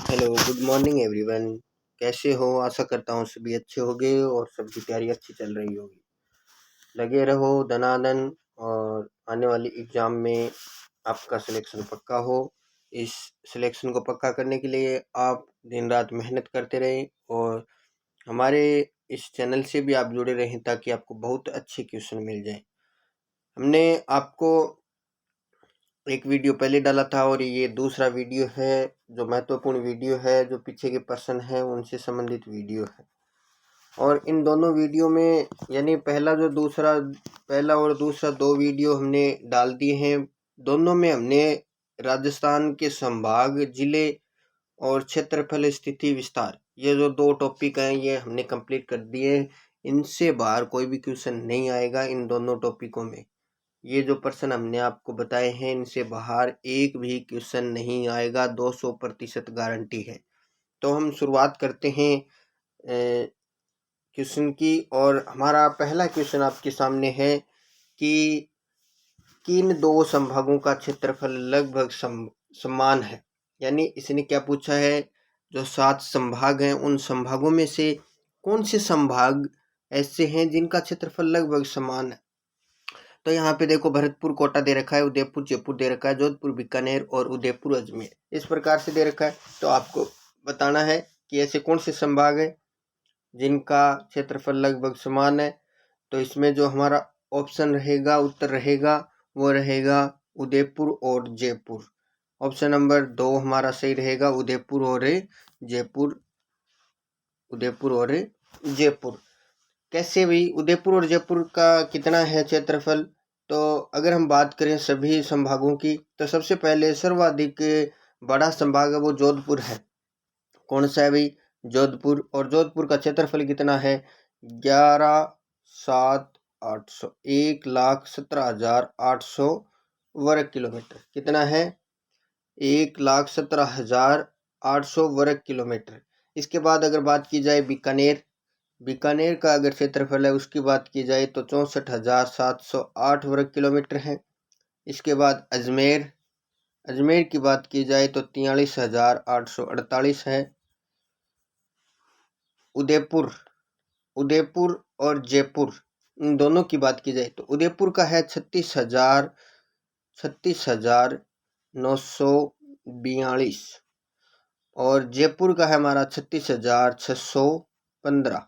Hello, good morning everyone. कैसे हो? आशा करता हूँ सभी अच्छे होंगे और सबकी तैयारी अच्छी चल रही होगी। लगे रहो दनादन और आने वाली एग्ज़ाम में आपका सिलेक्शन पक्का हो। इस सिलेक्शन को पक्का करने के लिए आप दिन रात मेहनत करते रहें और हमारे इस चैनल से भी आप जुड़े रहें ताकि आपको बहुत अच्छे क्वेश्चन मिल जाएँ। हमने आपको एक वीडियो पहले डाला था और ये दूसरा वीडियो है, जो महत्वपूर्ण वीडियो है, जो पीछे के प्रश्न हैं उनसे संबंधित वीडियो है। और इन दोनों वीडियो में यानी पहला और दूसरा दो वीडियो हमने डाल दिए हैं। दोनों में हमने राजस्थान के संभाग, जिले और क्षेत्रफल, स्थिति, विस्तार, ये जो दो टॉपिक हैं ये हमने कंप्लीट कर दिए हैं। इनसे बाहर कोई भी क्वेश्चन नहीं आएगा। इन दोनों टॉपिकों में ये जो प्रश्न हमने आपको बताए हैं इनसे बाहर एक भी क्वेश्चन नहीं आएगा, 200% गारंटी है। तो हम शुरुआत करते हैं क्वेश्चन की। और हमारा पहला क्वेश्चन आपके सामने है कि किन दो संभागों का क्षेत्रफल लगभग समान है। यानी इसने क्या पूछा है, जो 7 संभाग हैं उन संभागों में से कौन से संभाग ऐसे हैं जिनका क्षेत्रफल लगभग समान है। तो यहाँ पे देखो, भरतपुर कोटा दे रखा है, उदयपुर जयपुर दे रखा है, जोधपुर बीकानेर और उदयपुर अजमेर, इस प्रकार से दे रखा है। तो आपको बताना है कि ऐसे कौन से संभाग है जिनका क्षेत्रफल लगभग समान है। तो इसमें जो हमारा ऑप्शन रहेगा, उत्तर रहेगा, वो रहेगा उदयपुर और जयपुर। ऑप्शन नंबर 2 हमारा सही रहेगा, उदयपुर और जयपुर। उदयपुर और जयपुर कैसे भाई? उदयपुर और जयपुर का कितना है क्षेत्रफल? तो अगर हम बात करें सभी संभागों की, तो सबसे पहले सर्वाधिक बड़ा संभाग है वो जोधपुर है। कौन सा है भाई? जोधपुर। और जोधपुर का क्षेत्रफल कितना है? 11,7,800 1,17,800 वर्ग किलोमीटर। कितना है? 1,17,800 वर्ग किलोमीटर। इसके बाद अगर बात की जाए बीकानेर, बीकानेर का अगर क्षेत्रफल है उसकी बात की जाए तो 64,708 वर्ग किलोमीटर है। इसके बाद अजमेर, अजमेर की बात की जाए तो 43,848 है। उदयपुर, उदयपुर और जयपुर इन दोनों की बात की जाए तो उदयपुर का है 36,942 और जयपुर का है हमारा 36,615।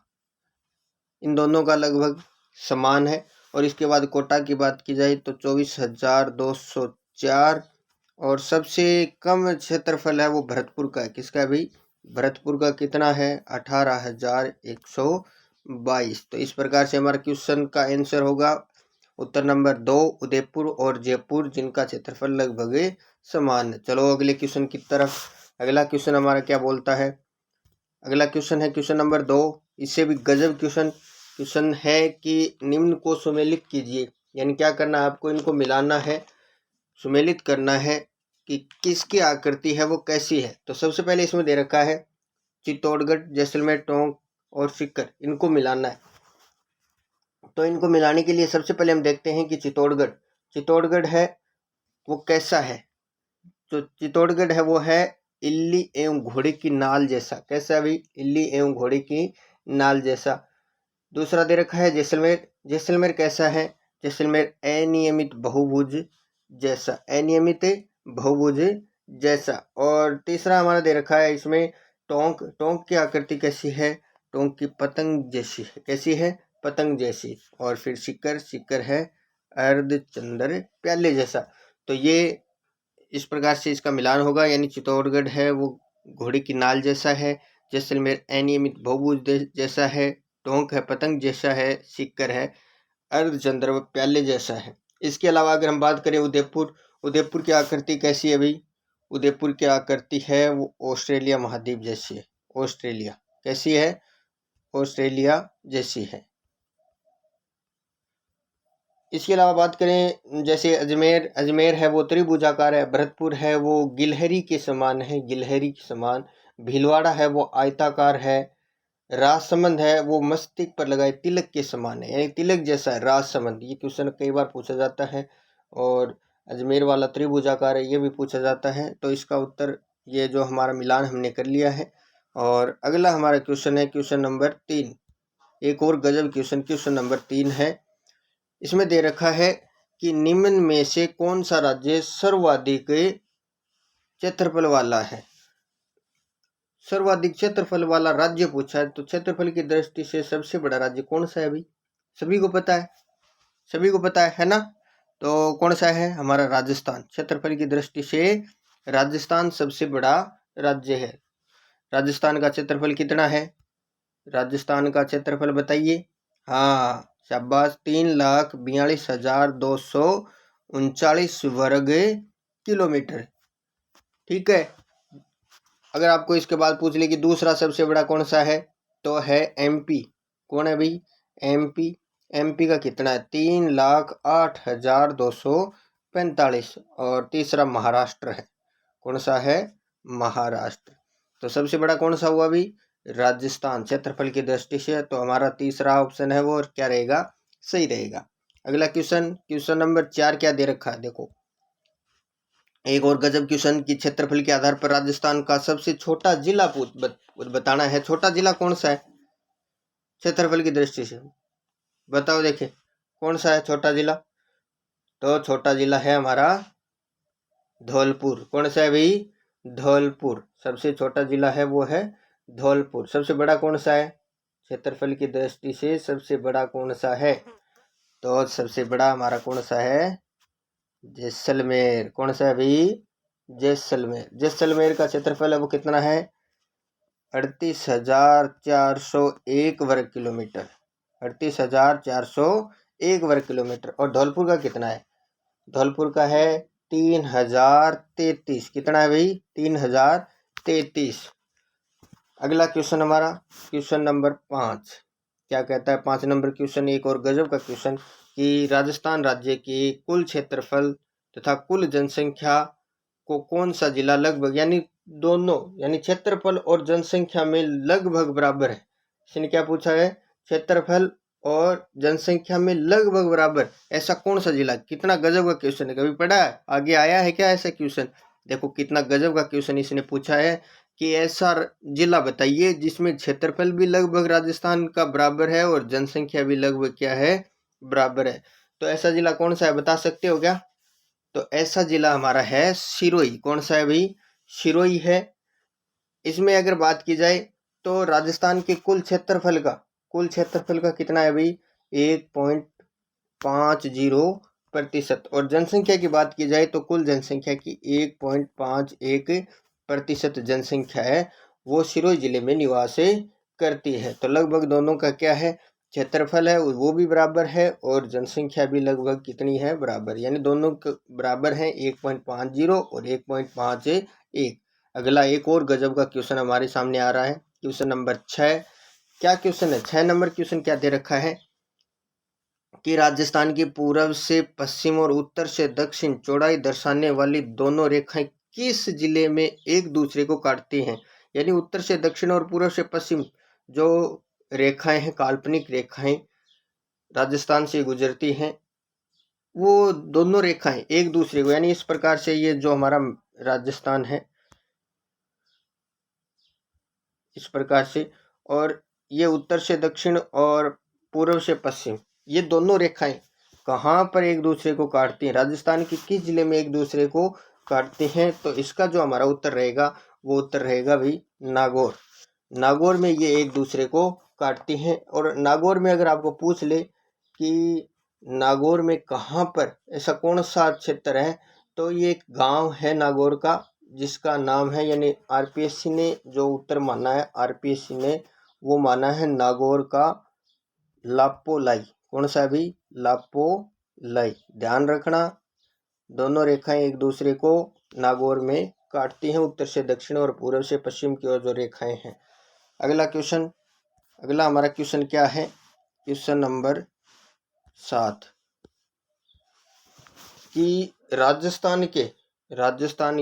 इन दोनों का लगभग समान है। और इसके बाद कोटा की बात की जाए तो 24,204 और सबसे कम क्षेत्रफल है वो भरतपुर का है। किसका है भाई? भरतपुर का कितना है? 18,122। तो इस प्रकार से हमारा क्वेश्चन का आंसर होगा उत्तर नंबर 2, उदयपुर और जयपुर, जिनका क्षेत्रफल लगभग समान है। चलो अगले क्वेश्चन की तरफ। अगला क्वेश्चन हमारा क्या बोलता है? अगला क्वेश्चन है क्वेश्चन नंबर 2। इससे भी गजब क्वेश्चन है कि निम्न को सुमेलित कीजिए। यानी क्या करना है आपको? इनको मिलाना है, सुमेलित करना है कि किसकी आकृति है वो कैसी है। तो सबसे पहले इसमें दे रखा है चित्तौड़गढ़, जैसलमेर, टोंक और सीकर, इनको मिलाना है। तो इनको मिलाने के लिए सबसे पहले हम देखते हैं कि चित्तौड़गढ़ है वो कैसा है। जो चित्तौड़गढ़ है वो है इल्ली एवं घोड़े की नाल जैसा। कैसा है भाई? इल्ली एवं घोड़े की नाल जैसा। दूसरा दे रखा है जैसलमेर, जैसलमेर कैसा है? जैसलमेर अनियमित बहुभुज जैसा, अनियमित बहुभुज जैसा। और तीसरा हमारा दे रखा है इसमें टोंक, टोंक की आकृति कैसी है? टोंक की पतंग जैसी है। कैसी है? पतंग जैसी। और फिर सीकर, सीकर है अर्धचंद्र प्याले जैसा। तो ये इस प्रकार से इसका मिलान होगा। यानी चित्तौड़गढ़ है वो घोड़े की नाल जैसा है, जैसलमेर अनियमित बहुभुज जैसा है, टोंक है पतंग जैसा है, सीकर है अर्धचंद्र व प्याले जैसा है। इसके अलावा अगर हम बात करें उदयपुर, उदयपुर की आकृति कैसी है भाई? उदयपुर की आकृति है वो ऑस्ट्रेलिया महाद्वीप जैसी है। ऑस्ट्रेलिया कैसी है? ऑस्ट्रेलिया जैसी है। इसके अलावा बात करें जैसे अजमेर, अजमेर है वो त्रिभुजाकार है। भरतपुर है वो गिलहरी के समान है, गिलहरी के समान। भीलवाड़ा है वो आयताकार है। राजसमंद है वो मस्तिष्क पर लगाए तिलक के समान है, यानी तिलक जैसा है राजसमंद। ये क्वेश्चन कई बार पूछा जाता है। और अजमेर वाला त्रिभुजाकार है, ये भी पूछा जाता है। तो इसका उत्तर ये जो हमारा मिलान हमने कर लिया है। और अगला हमारा क्वेश्चन है क्वेश्चन नंबर 3। एक और गजब क्वेश्चन, क्वेश्चन नंबर 3 है। इसमें दे रखा है कि निम्न में से कौन सा राज्य सर्वाधिक क्षेत्रफल वाला है। सर्वाधिक क्षेत्रफल वाला राज्य पूछा है, तो क्षेत्रफल की दृष्टि से सबसे बड़ा राज्य कौन सा है भाई? सभी को पता है, सभी को पता है ना? तो कौन सा है? हमारा राजस्थान। क्षेत्रफल की दृष्टि से राजस्थान सबसे बड़ा राज्य है। राजस्थान का क्षेत्रफल कितना है? राजस्थान का क्षेत्रफल बताइए। हाँ शाबाश, 3,42,239 वर्ग किलोमीटर। ठीक है। अगर आपको इसके बाद पूछ ले कि दूसरा सबसे बड़ा कौन सा है, तो है एमपी। कौन है भाई? एमपी। एमपी का कितना है? 3,08,245। और तीसरा महाराष्ट्र है। कौन सा है? महाराष्ट्र। तो सबसे बड़ा कौन सा हुआ भाई? राजस्थान, क्षेत्रफल की दृष्टि से। तो हमारा तीसरा ऑप्शन है वो क्या रहेगा? सही रहेगा। अगला क्वेश्चन, क्वेश्चन नंबर 4 क्या दे रखा है देखो। एक और गजब क्वेश्चन की क्षेत्रफल के आधार पर राजस्थान का सबसे छोटा जिला बताना है। छोटा जिला कौन सा है क्षेत्रफल की दृष्टि से? बताओ देखे कौन सा है छोटा जिला? तो छोटा जिला है हमारा धौलपुर। कौन सा है भाई? धौलपुर। सबसे छोटा जिला है वो है धौलपुर। सबसे बड़ा कौन सा है क्षेत्रफल की दृष्टि से? सबसे बड़ा कौन सा है? तो सबसे बड़ा हमारा कौन सा है? जैसलमेर। कौन सा है भाई? जैसलमेर। जैसलमेर का क्षेत्रफल है वो कितना है? 38,401 वर्ग किलोमीटर। 38,401 वर्ग किलोमीटर। और धौलपुर का कितना है? धौलपुर का है 3,033। कितना है भाई? 3,033। अगला क्वेश्चन हमारा क्वेश्चन नंबर 5 क्या कहता है? 5 नंबर क्वेश्चन एक और गजब का क्वेश्चन कि राजस्थान राज्य के कुल क्षेत्रफल तथा कुल जनसंख्या को कौन सा जिला लगभग, यानी दोनों, यानी क्षेत्रफल और जनसंख्या में लगभग बराबर है। इसने क्या पूछा है? क्षेत्रफल और जनसंख्या में लगभग बराबर ऐसा कौन सा जिला? कितना गजब का क्वेश्चन है, कभी पढ़ा है? आगे आया है क्या ऐसा क्वेश्चन? देखो कितना गजब का क्वेश्चन इसने पूछा है कि ऐसा जिला बताइए जिसमें क्षेत्रफल भी लगभग राजस्थान का बराबर है और जनसंख्या भी लगभग क्या है? बराबर है। तो ऐसा जिला कौन सा है, बता सकते हो क्या? तो ऐसा जिला हमारा है सिरोही। कौन सा है भाई? सिरोही है। इसमें अगर बात की जाए तो राजस्थान के कुल क्षेत्रफल का कितना है भाई? 1.50%। और जनसंख्या की बात की जाए तो कुल जनसंख्या की 1.51% जनसंख्या है वो सिरोही जिले में निवास करती है। तो लगभग दोनों का क्या है? क्षेत्रफल है वो भी बराबर है और जनसंख्या भी लगभग कितनी है? बराबर, यानी दोनों बराबर हैं 1.50 और 1.51। अगला एक और गजब का क्वेश्चन हमारे सामने आ रहा है क्वेश्चन नंबर 6। क्या क्वेश्चन है? 6 नंबर क्वेश्चन क्या दे रखा है कि राजस्थान की पूर्व से पश्चिम और उत्तर से दक्षिण चौड़ाई दर्शाने वाली दोनों रेखाएं किस जिले में एक दूसरे को काटती हैं? यानी उत्तर से दक्षिण और पूर्व से पश्चिम जो रेखाएं हैं, काल्पनिक रेखाएं राजस्थान से गुजरती हैं, वो दोनों रेखाएं एक दूसरे को, यानी इस प्रकार से ये जो हमारा राजस्थान है इस प्रकार से, और ये उत्तर से दक्षिण और पूर्व से पश्चिम, ये दोनों रेखाएं कहाँ पर एक दूसरे को काटती हैं? राजस्थान के किस जिले में एक दूसरे को काटते हैं? तो इसका जो हमारा उत्तर रहेगा वो उत्तर रहेगा भाई नागौर। नागौर में ये एक दूसरे को काटती हैं। और नागौर में अगर आपको पूछ ले कि नागौर में कहाँ पर, ऐसा कौन सा क्षेत्र है, तो ये एक गांव है नागौर का जिसका नाम है, यानी आरपीएससी ने जो उत्तर माना है, आरपीएससी ने वो माना है नागौर का लापोलाई। कौन सा भी? लापोलाई। ध्यान रखना, दोनों रेखाएं एक दूसरे को नागौर में काटती हैं, उत्तर से दक्षिण और पूर्व से पश्चिम की ओर जो रेखाएं हैं। अगला क्वेश्चन, अगला हमारा क्वेश्चन क्या है? क्वेश्चन नंबर 7 कि राजस्थान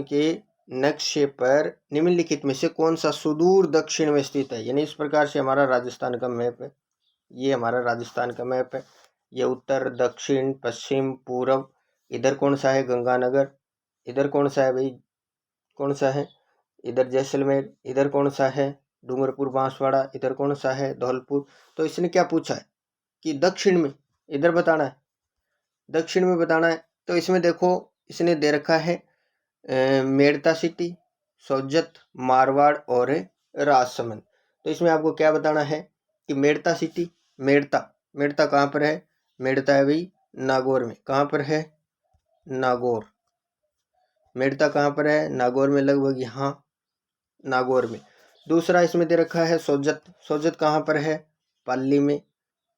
के नक्शे पर निम्नलिखित में से कौन सा सुदूर दक्षिण में स्थित है? यानी इस प्रकार से हमारा राजस्थान का मैप है। ये हमारा राजस्थान का मैप है। ये उत्तर, दक्षिण, पश्चिम, पूर्व। इधर कौन सा है? गंगानगर। इधर कौन सा है भाई? कौन सा है? इधर जैसलमेर, इधर कौन सा है डूंगरपुर बांसवाड़ा, इधर कौन सा है धौलपुर। तो इसने क्या पूछा है कि दक्षिण में इधर बताना है, दक्षिण में बताना है। तो इसमें देखो इसने दे रखा है मेड़ता सिटी, सोजत, मारवाड़ और राजसमंद। तो इसमें आपको क्या बताना है कि मेड़ता सिटी, मेड़ता कहाँ पर है, मेड़ता है भाई नागौर में। कहाँ पर है, नागौर। मेड़ता कहाँ पर है, नागौर में, लगभग यहाँ नागौर में। दूसरा इसमें दे रखा है सोजत, सोजत कहाँ पर है, पाली में।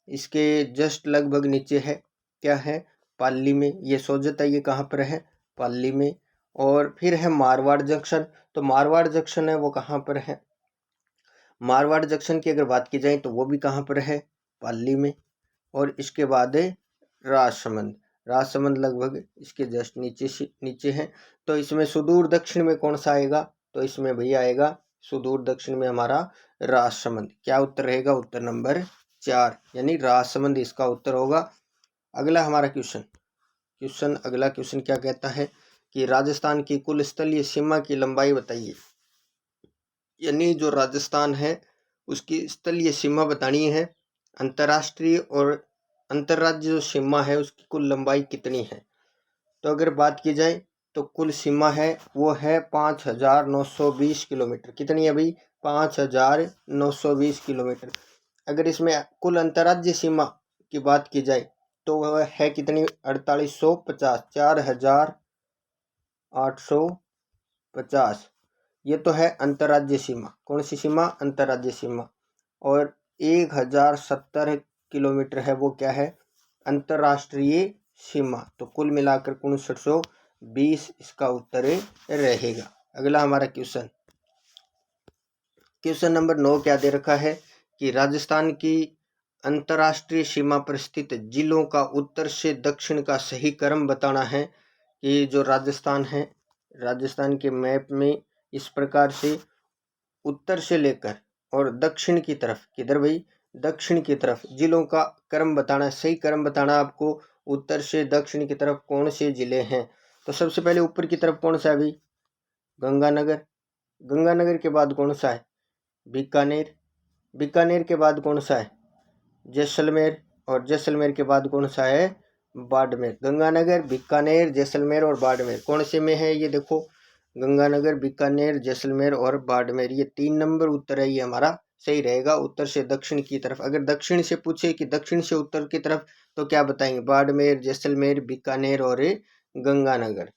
इसके जस्ट लगभग नीचे है, क्या है, पाली में। ये सोजत है, ये कहाँ पर है, पाली में। और फिर है मारवाड़ जंक्शन। तो मारवाड़ जंक्शन है वो कहाँ पर है, मारवाड़ जंक्शन की अगर बात की जाए तो वो भी कहाँ पर है, पाली में। और इसके बाद है राजसमंद, राजसमंद लगभग इसके जस्ट नीचे है। तो इसमें सुदूर दक्षिण में कौन सा आएगा, तो इसमें भैया आएगा सुदूर दक्षिण में हमारा राजसमंद। क्या उत्तर रहेगा, उत्तर नंबर 4 यानी राजसमंद इसका उत्तर होगा। अगला हमारा अगला क्वेश्चन क्या कहता है कि राजस्थान की कुल स्थलीय सीमा की लंबाई बताइए। यानी जो राजस्थान है उसकी स्थलीय सीमा बतानी है, अंतर्राष्ट्रीय और अंतर्राज्य जो सीमा है उसकी कुल लंबाई कितनी है। तो अगर बात की जाए तो कुल सीमा है वो है 5920 किलोमीटर। कितनी है भाई, 5920 किलोमीटर। अगर इसमें कुल अंतर्राज्य सीमा की बात की जाए तो वह है कितनी, 4850, 4850। ये तो है अंतर्राज्य सीमा। कौन सी सीमा, अंतर्राज्य सीमा। और 1070 किलोमीटर है वो क्या है, अंतर्राष्ट्रीय सीमा। तो कुल मिलाकर 5920 इसका उत्तर रहेगा। अगला हमारा क्वेश्चन नंबर 9 क्या दे रखा है कि राजस्थान की अंतर्राष्ट्रीय सीमा पर स्थित जिलों का उत्तर से दक्षिण का सही क्रम बताना है। कि जो राजस्थान है, राजस्थान के मैप में इस प्रकार से उत्तर से लेकर और दक्षिण की तरफ, किधर भाई, दक्षिण की तरफ जिलों का क्रम बताना, सही क्रम बताना आपको। उत्तर से दक्षिण की तरफ कौन से जिले हैं। तो सबसे पहले ऊपर की तरफ कौन सा है भाई, गंगानगर। गंगानगर के बाद कौन सा है, बीकानेर। बीकानेर के बाद कौन सा है, जैसलमेर। और जैसलमेर के बाद कौन सा है, बाड़मेर। गंगानगर, बीकानेर, जैसलमेर और बाड़मेर कौन से में है, ये देखो गंगानगर, बीकानेर, जैसलमेर और बाड़मेर। ये 3 नंबर उत्तर है, ये हमारा सही रहेगा। उत्तर से दक्षिण की तरफ, अगर दक्षिण से पूछे कि दक्षिण से उत्तर की तरफ तो क्या बताएंगे, बाड़मेर, जैसलमेर, बीकानेर और गंगानगर।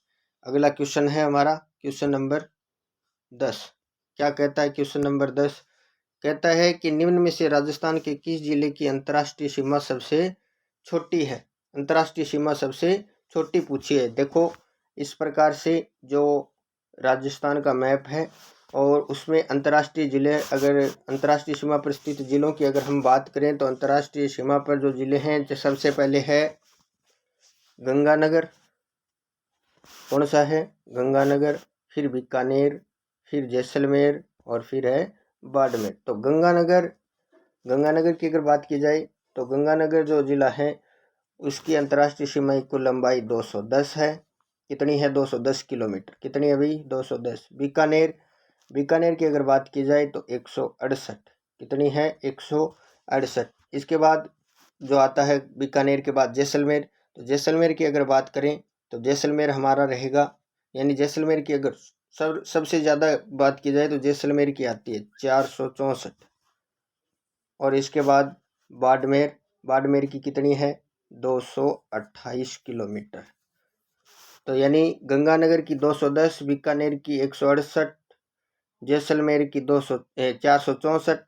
अगला क्वेश्चन है हमारा क्वेश्चन नंबर 10। क्या कहता है क्वेश्चन नंबर 10, कहता है कि निम्न में से राजस्थान के किस जिले की अंतर्राष्ट्रीय सीमा सबसे छोटी है। अंतर्राष्ट्रीय सीमा सबसे छोटी पूछी है। देखो इस प्रकार से जो राजस्थान का मैप है और उसमें अंतर्राष्ट्रीय जिले, अगर अंतर्राष्ट्रीय सीमा पर स्थित जिलों की अगर हम बात करें तो अंतर्राष्ट्रीय सीमा पर जो जिले हैं, जो सबसे पहले है गंगानगर। कौन सा है, गंगानगर, फिर बीकानेर, फिर जैसलमेर और फिर है बाड़मेर। तो गंगानगर की अगर बात की जाए तो गंगानगर जो जिला है उसकी अंतर्राष्ट्रीय सीमा की कुल लंबाई 210 है। कितनी है, 210 किलोमीटर। कितनी है भाई, 210। बीकानेर की अगर बात की जाए तो 168। कितनी है, 168। इसके बाद जो आता है बीकानेर के बाद जैसलमेर। तो जैसलमेर की अगर बात करें तो जैसलमेर हमारा रहेगा, यानी जैसलमेर की अगर सबसे ज़्यादा बात की जाए तो जैसलमेर की आती है 464। और इसके बाद बाड़मेर की कितनी है, 228 किलोमीटर। तो यानी गंगानगर की 210, बीकानेर की 168, जैसलमेर की 464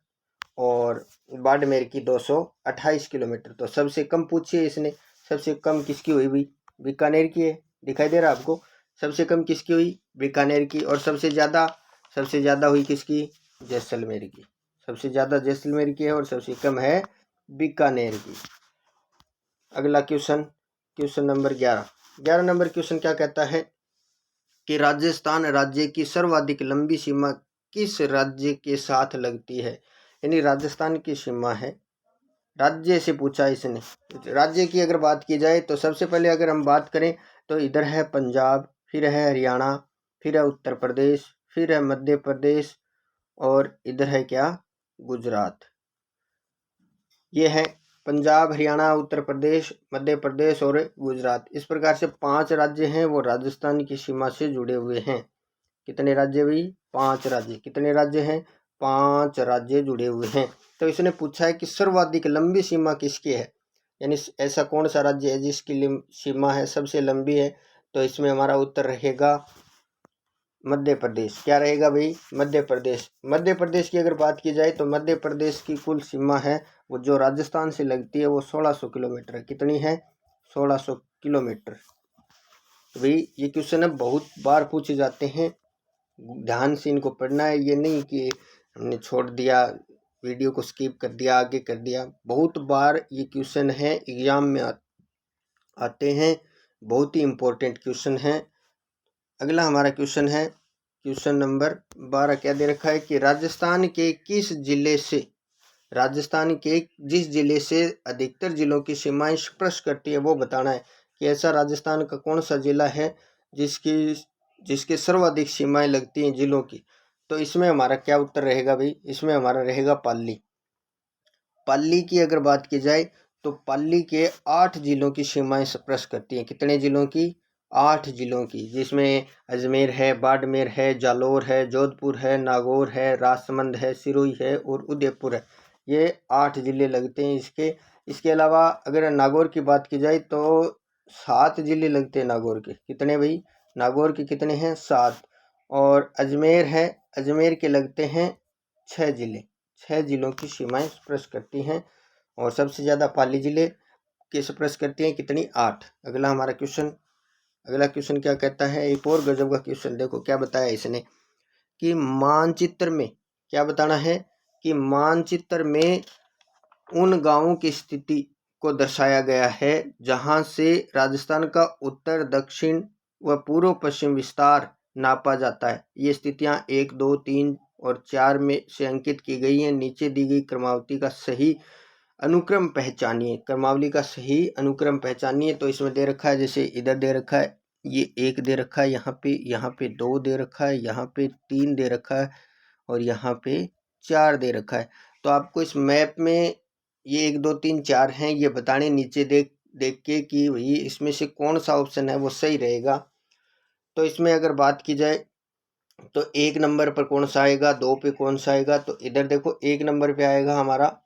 और बाड़मेर की 228 किलोमीटर। तो सबसे कम पूछिए इसने, सबसे कम किसकी हुई भी, बीकानेर की है। दिखाई दे रहा है आपको, सबसे कम किसकी हुई, बीकानेर की। और सबसे ज़्यादा हुई किसकी, जैसलमेर की। सबसे ज़्यादा जैसलमेर की है और सबसे कम है बीकानेर की। अगला क्वेश्चन नंबर 11 नंबर क्वेश्चन क्या कहता है कि राजस्थान राज्य की सर्वाधिक लंबी सीमा किस राज्य के साथ लगती है। यानी राजस्थान की सीमा है, राज्य से पूछा इसने। राज्य की अगर बात की जाए तो सबसे पहले अगर हम बात करें तो इधर है पंजाब, फिर है हरियाणा, फिर है उत्तर प्रदेश, फिर है मध्य प्रदेश और इधर है क्या, गुजरात। ये है पंजाब, हरियाणा, उत्तर प्रदेश, मध्य प्रदेश और गुजरात। इस प्रकार से 5 राज्य हैं वो राजस्थान की सीमा से जुड़े हुए हैं। कितने राज्य भाई, 5 राज्य। कितने राज्य हैं, 5 राज्य जुड़े हुए हैं। तो इसने पूछा है कि सर्वाधिक लंबी सीमा किसकी है, यानी ऐसा कौन सा राज्य है जिसकी सीमा है सबसे लंबी है। तो इसमें हमारा उत्तर रहेगा मध्य प्रदेश। क्या रहेगा भाई, मध्य प्रदेश। मध्य प्रदेश की अगर बात की जाए तो मध्य प्रदेश की कुल सीमा है वो जो राजस्थान से लगती है वो 1600 किलोमीटर है। कितनी है, 1600 किलोमीटर। तो भाई ये क्वेश्चन है बहुत बार पूछे जाते हैं, ध्यान से इनको पढ़ना है। ये नहीं कि हमने छोड़ दिया, वीडियो को स्किप कर दिया, आगे कर दिया। बहुत बार ये क्वेश्चन है, एग्जाम में आते हैं, बहुत ही इम्पोर्टेंट क्वेश्चन है। अगला हमारा क्वेश्चन है क्वेश्चन नंबर 12। क्या दे रखा है कि राजस्थान के किस जिले से, राजस्थान के जिस जिले से अधिकतर जिलों की सीमाएं स्पर्श करती है वो बताना है कि ऐसा राजस्थान का कौन सा जिला है जिसके सर्वाधिक सीमाएं लगती हैं जिलों की। तो इसमें हमारा क्या उत्तर रहेगा भाई, इसमें हमारा रहेगा पाली। पाली की अगर बात की जाए तो पाली के 8 जिलों की सीमाएं स्पर्श करती हैं। कितने जिलों की, 8 जिलों की, जिसमें अजमेर है, बाड़मेर है, जालौर है, जोधपुर है, नागौर है, राजसमंद है, सिरोही है और उदयपुर है। ये 8 जिले लगते हैं इसके। इसके अलावा अगर नागौर की बात की जाए तो 7 जिले लगते हैं नागौर के। कितने भाई, नागौर के कितने हैं, 7। और अजमेर है, अजमेर के लगते हैं 6 जिले। 6 जिलों की सीमाएं स्पर्श करती हैं और सबसे ज़्यादा पाली जिले की स्पर्श करती हैं। कितनी, 8। अगला हमारा क्वेश्चन, अगला क्वेश्चन क्या कहता है, एक और गजब का क्वेश्चन। देखो क्या बताया इसने कि मानचित्र में, क्या बताना है कि मानचित्र में उन गांवों की स्थिति को दर्शाया गया है जहां से राजस्थान का उत्तर, दक्षिण व पूर्व पश्चिम विस्तार नापा जाता है। ये स्थितियां 1, 2, 3 और 4 में से अंकित की गई हैं। नीचे दी गई क्रमावली का सही अनुक्रम पहचानिए। क्रमावली का सही अनुक्रम पहचानिए। तो इसमें दे रखा है, जैसे इधर दे रखा है ये 1 दे रखा है, यहाँ पे 2 दे रखा है, यहाँ पे 3 दे रखा है और यहाँ पे 4 दे रखा है। तो आपको इस मैप में ये 1, 2, 3, 4 हैं, ये बताने नीचे देख के कि भाई इसमें से कौन सा ऑप्शन है वो सही रहेगा। तो इसमें अगर बात की जाए तो 1 नंबर पर कौन सा आएगा, 2 पे कौन सा आएगा। तो इधर देखो 1 नंबर पे आएगा हमारा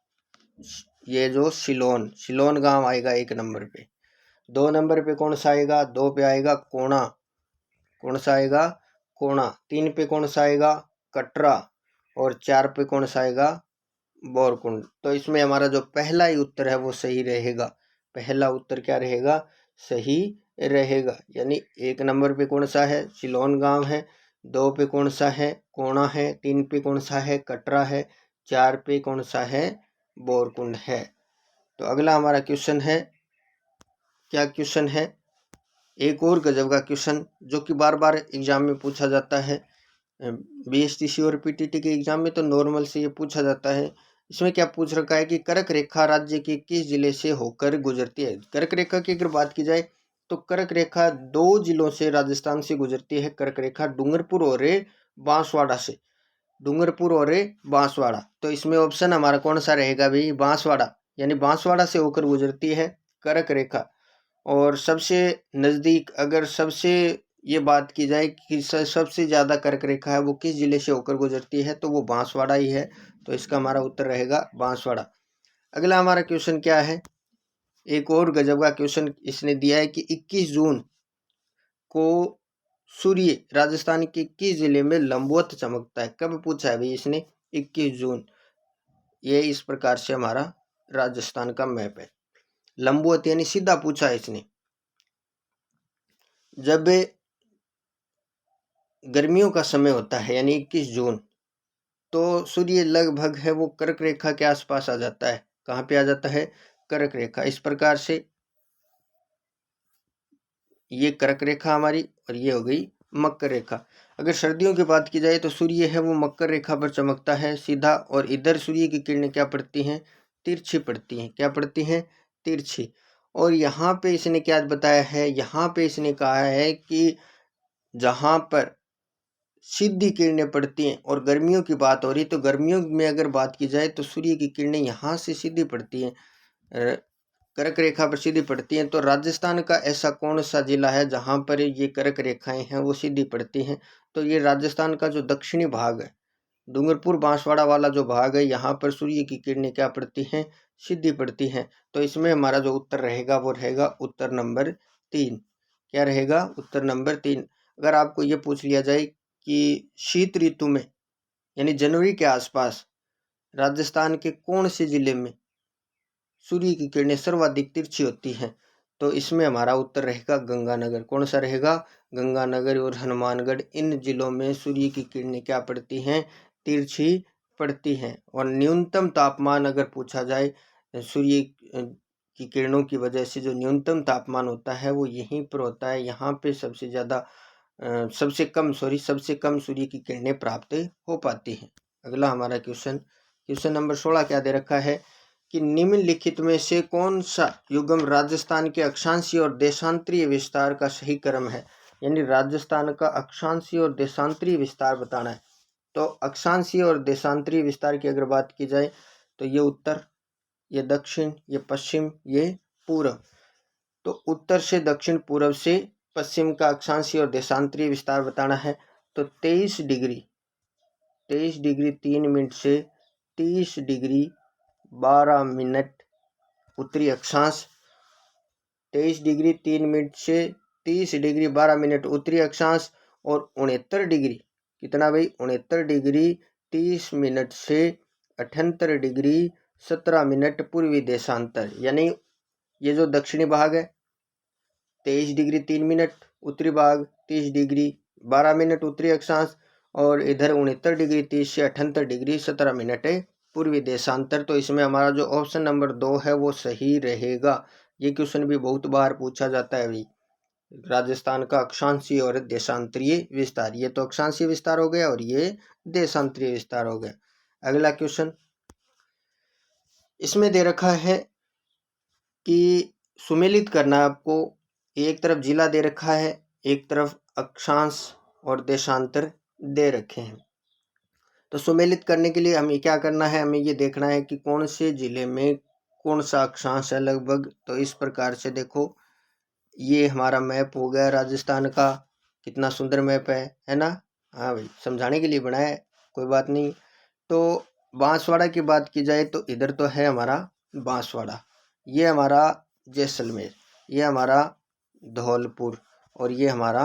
ये जो सिलोन गांव आएगा 1 नंबर पे। 2 नंबर पे कौन सा आएगा, 2 पे आएगा कोणा। कौन सा आएगा, कोणा। 3 पे कौन सा आएगा, कटरा। और 4 पे कौन सा आएगा, बोरकुंड। तो इसमें हमारा जो पहला ही उत्तर है वो सही रहेगा। पहला उत्तर क्या रहेगा, सही रहेगा। यानी 1 नंबर पे कौन सा है, सिलोन गांव है। 2 पे कौन सा है, कोणा है। 3 पे कौन सा है, कटरा है। 4 पे कौन सा है, बोरकुंड है। तो अगला हमारा क्वेश्चन है, क्या क्वेश्चन है, एक और गजब का क्वेश्चन जो कि बार बार एग्जाम में पूछा जाता है। बीएसटीसी और पीटीटी के एग्जाम में तो नॉर्मल से ये पूछा जाता है। इसमें क्या पूछ रखा है कि कर्क रेखा राज्य के किस जिले से होकर गुजरती है। कर्क रेखा की अगर बात की जाए तो कर्क रेखा 2 जिलों से राजस्थान से गुजरती है। कर्क रेखा डूंगरपुर और बांसवाड़ा से, डूंगरपुर और बांसवाड़ा। तो इसमें ऑप्शन हमारा कौन सा रहेगा भाई, बांसवाड़ा। यानी बांसवाड़ा से होकर गुजरती है कर्क रेखा। और सबसे नज़दीक अगर सबसे ये बात की जाए कि सबसे ज़्यादा कर्क रेखा है वो किस जिले से होकर गुजरती है, तो वो बांसवाड़ा ही है। तो इसका हमारा उत्तर रहेगा बांसवाड़ा। अगला हमारा क्वेश्चन क्या है, एक और गजब का क्वेश्चन इसने दिया है कि 21 जून को सूर्य राजस्थान के किस जिले में लंबवत चमकता है। कब पूछा है भाई इसने, 21 जून। ये इस प्रकार से हमारा राजस्थान का मैप है। लंबवत यानी सीधा पूछा है इसने। जब गर्मियों का समय होता है यानी 21 जून, तो सूर्य लगभग है वो कर्क रेखा के आसपास आ जाता है। कहाँ पे आ जाता है, कर्क रेखा। इस प्रकार से ये कर्क रेखा हमारी और ये हो गई मकर रेखा। अगर सर्दियों की बात की जाए तो सूर्य है वो मकर रेखा पर चमकता है सीधा, और इधर सूर्य की किरणें क्या पड़ती हैं, तिरछी पड़ती हैं। क्या पड़ती हैं, तिरछी। और यहाँ पे इसने क्या बताया है, यहाँ पे इसने कहा है कि जहाँ पर सीधी किरणें पड़ती हैं। और गर्मियों की बात हो रही, तो गर्मियों में अगर बात की जाए तो सूर्य की किरणें यहाँ से सीधी पड़ती हैं, कर्क रेखा पर सीधी पड़ती हैं। तो राजस्थान का ऐसा कौन सा जिला है जहाँ पर ये कर्क रेखाएं हैं वो सीधी पड़ती हैं? तो ये राजस्थान का जो दक्षिणी भाग है, डूंगरपुर बांसवाड़ा वाला जो भाग है, यहाँ पर सूर्य की किरणें क्या पड़ती हैं? सीधी पड़ती हैं। तो इसमें हमारा जो उत्तर रहेगा वो रहेगा उत्तर नंबर 3। क्या रहेगा? उत्तर नंबर 3। अगर आपको ये पूछ लिया जाए कि शीत ऋतु में यानी जनवरी के आसपास राजस्थान के कौन से जिले में सूर्य की किरणें सर्वाधिक तिरछी होती हैं, तो इसमें हमारा उत्तर रहेगा गंगानगर। कौन सा रहेगा? गंगानगर और हनुमानगढ़, इन जिलों में सूर्य की किरणें क्या पड़ती हैं? तिरछी पड़ती हैं। और न्यूनतम तापमान अगर पूछा जाए, सूर्य की किरणों की वजह से जो न्यूनतम तापमान होता है वो यहीं पर होता है। यहाँ पे सबसे कम सूर्य की किरणें प्राप्त हो पाती हैं। अगला हमारा क्वेश्चन नंबर 16 क्या दे रखा है कि निम्नलिखित में से कौन सा युग्म राजस्थान के अक्षांशीय और देशांतरीय विस्तार का सही क्रम है? यानी राजस्थान का अक्षांशीय और देशांतरीय विस्तार बताना है। तो अक्षांशीय और देशांतरीय विस्तार की अगर बात की जाए तो ये उत्तर, ये दक्षिण, ये पश्चिम, ये पूर्व। तो उत्तर से दक्षिण, पूर्व से पश्चिम का अक्षांशीय और देशांतरीय विस्तार बताना है। तो 23 डिग्री 3 मिनट से 30 डिग्री 12 मिनट उत्तरी अक्षांश, 23 डिग्री 3 मिनट से 30 डिग्री 12 मिनट उत्तरी अक्षांश, और 69 डिग्री कितना भाई? 69 डिग्री 30 मिनट से 78 डिग्री 17 मिनट पूर्वी देशांतर। यानी ये जो दक्षिणी भाग है 23 डिग्री 3 मिनट, उत्तरी भाग 30 डिग्री 12 मिनट उत्तरी अक्षांश, और इधर 69 डिग्री 30 से 78 डिग्री 17 मिनट है पूर्वी देशांतर। तो इसमें हमारा जो ऑप्शन नंबर 2 है वो सही रहेगा। ये क्वेश्चन भी बहुत बार पूछा जाता है भाई, राजस्थान का अक्षांशीय और देशांतरीय विस्तार। ये तो अक्षांशीय विस्तार हो गया और ये देशांतरीय विस्तार हो गया। अगला क्वेश्चन इसमें दे रखा है कि सुमेलित करना है आपको। एक तरफ जिला दे रखा है, एक तरफ अक्षांश और देशांतर दे रखे हैं। तो सुमेलित करने के लिए हमें क्या करना है? हमें ये देखना है कि कौन से जिले में कौन सा अक्षांश है लगभग। तो इस प्रकार से देखो, ये हमारा मैप हो गया राजस्थान का। कितना सुंदर मैप है ना? हाँ भाई, समझाने के लिए बनाया है, कोई बात नहीं। तो बांसवाड़ा की बात की जाए तो इधर तो है हमारा बांसवाड़ा, ये हमारा जैसलमेर, ये हमारा धौलपुर, और ये हमारा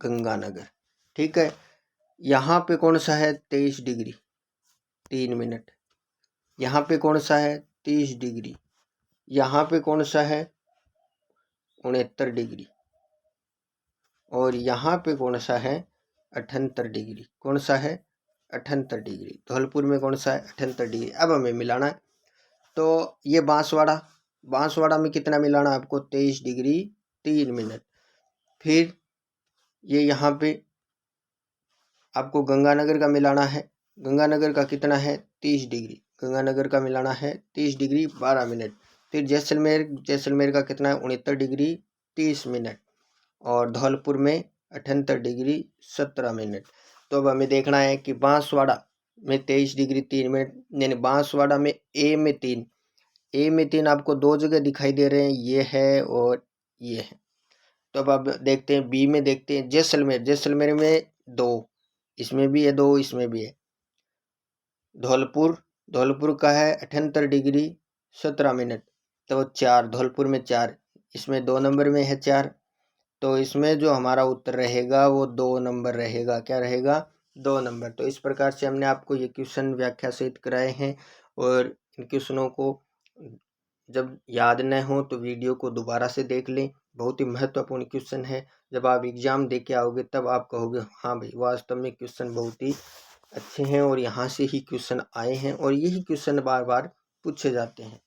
गंगानगर। ठीक है। यहाँ पे कौन सा है? 23 डिग्री 3 मिनट। यहाँ पे कौन सा है? 30 डिग्री। यहाँ पे कौन सा है? 69 डिग्री। और यहाँ पे कौन सा है? 78 डिग्री। कौन सा है? 78 डिग्री। धौलपुर में कौन सा है? 78 डिग्री। अब हमें मिलाना है। तो ये बांसवाड़ा में कितना मिलाना है आपको? 23 डिग्री 3 मिनट। फिर ये यहाँ पे आपको गंगानगर का मिलाना है। गंगानगर का कितना है? 30 डिग्री। गंगानगर का मिलाना है 30 डिग्री 12 मिनट। फिर जैसलमेर का कितना है? 69 डिग्री 30 मिनट। और धौलपुर में 78 डिग्री 17 मिनट। तो अब हमें देखना है कि बांसवाड़ा में 23 डिग्री 3 मिनट, यानी बांसवाड़ा में ए में 3 आपको 2 जगह दिखाई दे रहे हैं, ये है और ये है। तो अब देखते हैं बी में, देखते हैं जैसलमेर में 2, इसमें भी है 2, इसमें भी है। धौलपुर का है 78 डिग्री 17 मिनट, तो 4, धौलपुर में 4, इसमें 2 नंबर में है 4। तो इसमें जो हमारा उत्तर रहेगा वो 2 नंबर रहेगा। क्या रहेगा? 2 नंबर। तो इस प्रकार से हमने आपको ये क्वेश्चन व्याख्या सहित कराए हैं, और इन क्वेश्चनों को जब याद न हो तो वीडियो को दोबारा से देख लें। बहुत ही महत्वपूर्ण क्वेश्चन है। जब आप एग्जाम दे के आओगे तब आप कहोगे हाँ भाई, वास्तव में क्वेश्चन बहुत ही अच्छे हैं और यहाँ से ही क्वेश्चन आए हैं और यही क्वेश्चन बार बार पूछे जाते हैं।